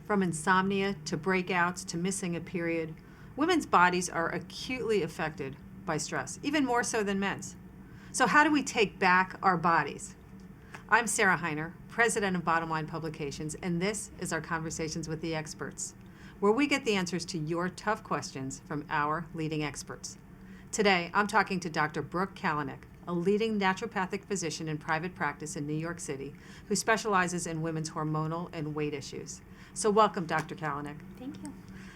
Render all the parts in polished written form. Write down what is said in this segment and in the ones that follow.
From insomnia to breakouts to missing a period, women's bodies are acutely affected by stress, even more so than men's. So how do we take back our bodies? I'm Sarah Heiner, president of Bottom Line Publications, and this is our Conversations with the Experts, where we get the answers to your tough questions from our leading experts. Today, I'm talking to Dr. Brooke Kalanick, a leading naturopathic physician in private practice in New York City who specializes in women's hormonal and weight issues. So welcome, Dr. Kalanick. Thank you.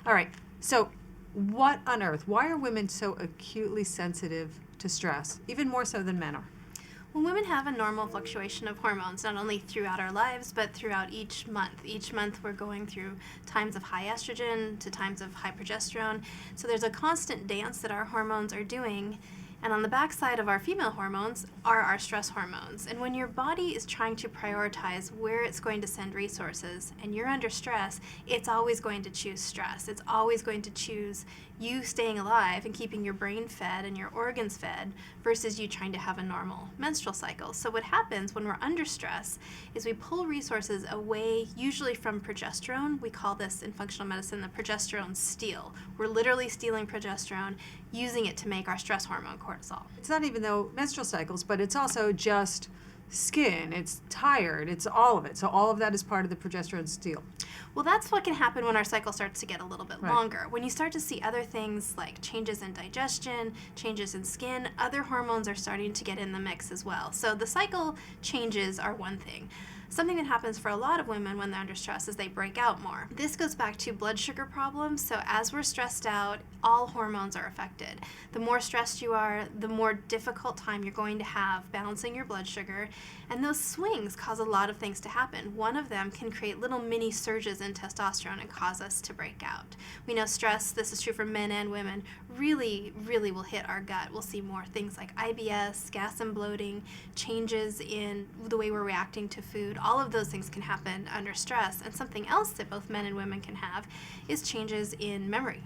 All right, so what on earth, why are women so acutely sensitive to stress, even more so than men are? Well, women have a normal fluctuation of hormones, not only throughout our lives, but throughout each month. Each month we're going through times of high estrogen to times of high progesterone. So there's a constant dance that our hormones are doing. And on the backside of our female hormones are our stress hormones. And when your body is trying to prioritize where it's going to send resources and you're under stress, it's always going to choose stress. It's always going to choose you staying alive and keeping your brain fed and your organs fed versus you trying to have a normal menstrual cycle. So what happens when we're under stress is we pull resources away, usually from progesterone. We call this in functional medicine the progesterone steal. We're literally stealing progesterone, using it to make our stress hormone cortisol. It's not even though menstrual cycles, but it's also just skin, it's tired, it's all of it. So all of that is part of the progesterone steal. Well, that's what can happen when our cycle starts to get a little bit Right. longer. When you start to see other things like changes in digestion, changes in skin, other hormones are starting to get in the mix as well. So the cycle changes are one thing. Something that happens for a lot of women when they're under stress is they break out more. This goes back to blood sugar problems. So as we're stressed out, all hormones are affected. The more stressed you are, the more difficult time you're going to have balancing your blood sugar. And those swings cause a lot of things to happen. One of them can create little mini surges in testosterone and cause us to break out. We know stress, this is true for men and women, really will hit our gut. We'll see more things like IBS, gas and bloating, changes in the way we're reacting to food. All of those things can happen under stress. And something else that both men and women can have is changes in memory.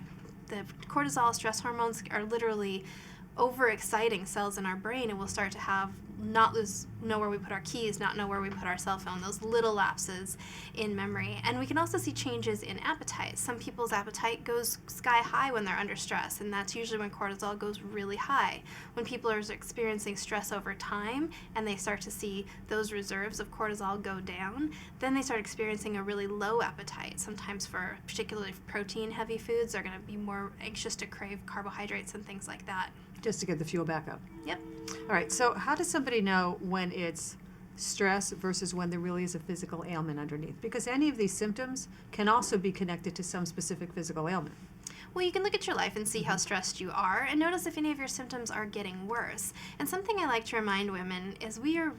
The cortisol stress hormones are literally overexciting cells in our brain, and we'll start to know where we put our keys, not know where we put our cell phone, those little lapses in memory. And we can also see changes in appetite. Some people's appetite goes sky high when they're under stress, and that's usually when cortisol goes really high. When people are experiencing stress over time and they start to see those reserves of cortisol go down, then they start experiencing a really low appetite. Sometimes for particularly protein heavy foods, they're going to be more anxious to crave carbohydrates and things like that. Just to get the fuel back up. Yep. All right, so how does somebody know when it's stress versus when there really is a physical ailment underneath? Because any of these symptoms can also be connected to some specific physical ailment. Well, you can look at your life and see how stressed you are and notice if any of your symptoms are getting worse. And something I like to remind women is we are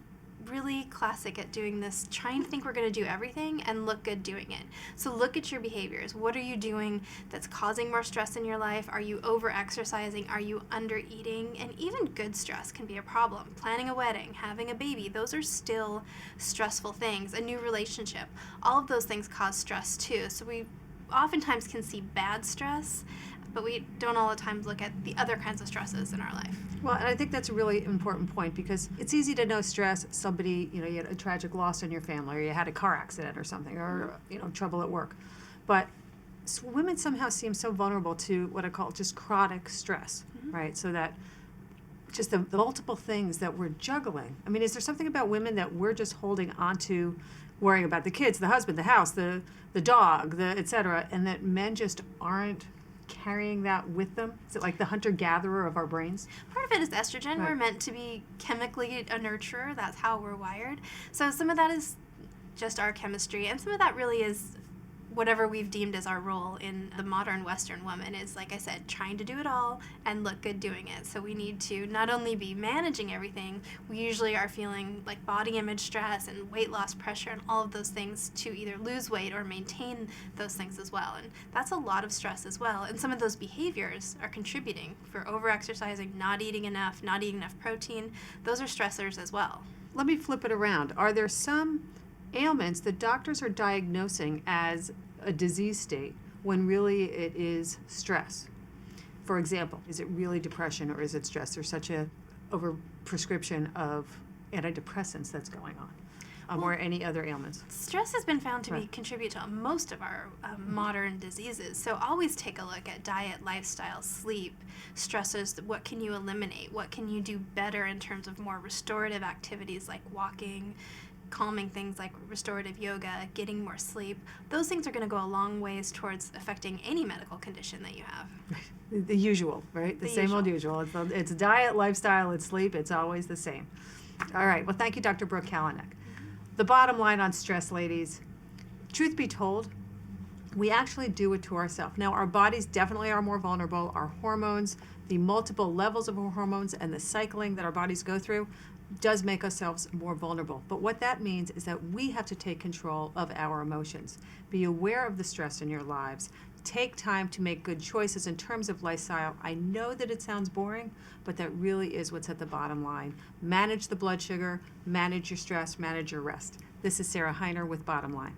really classic at doing this, trying to think we're going to do everything and look good doing it. So look at your behaviors. What are you doing that's causing more stress in your life? Are you over-exercising? Are you under-eating? And even good stress can be a problem. Planning a wedding, having a baby, those are still stressful things. A new relationship, all of those things cause stress too. So we oftentimes can see bad stress, but we don't all the time look at the other kinds of stresses in our life. Well, and I think that's a really important point because it's easy to know stress. Somebody, you had a tragic loss in your family, or you had a car accident or something, or, trouble at work. But women somehow seem so vulnerable to what I call just chronic stress, right? So that just the multiple things that we're juggling. I mean, is there something about women that we're just holding on to, worrying about the kids, the husband, the house, the dog, et cetera, and that men just aren't carrying that with them? Is it like the hunter-gatherer of our brains? Part of it is estrogen. Right. We're meant to be chemically a nurturer. That's how we're wired. So some of that is just our chemistry, and some of that really is whatever we've deemed as our role in the modern Western woman is, like I said, trying to do it all and look good doing it. So we need to not only be managing everything, we usually are feeling like body image stress and weight loss pressure and all of those things to either lose weight or maintain those things as well. And that's a lot of stress as well. And some of those behaviors are contributing for overexercising, not eating enough protein. Those are stressors as well. Let me flip it around. Are there some ailments that doctors are diagnosing as a disease state when really it is stress? For example, is it really depression or is it stress? There's such a overprescription of antidepressants that's going on. or any other ailments. Stress has been found to Right. contribute to most of our modern diseases. So always take a look at diet, lifestyle, sleep, stressors. What can you eliminate? What can you do better in terms of more restorative activities like walking, calming things like restorative yoga, getting more sleep? Those things are going to go a long ways towards affecting any medical condition that you have. The usual, right? The same old usual. It's diet, lifestyle, it's sleep. It's always the same. All right. Well, thank you, Dr. Brooke Kalanick. The bottom line on stress, ladies, truth be told, we actually do it to ourselves. Now, our bodies definitely are more vulnerable. Our hormones, the multiple levels of hormones, and the cycling that our bodies go through does make ourselves more vulnerable. But what that means is that we have to take control of our emotions. Be aware of the stress in your lives. Take time to make good choices in terms of lifestyle. I know that it sounds boring, but that really is what's at the bottom line. Manage the blood sugar, manage your stress, manage your rest. This is Sarah Heiner with Bottom Line.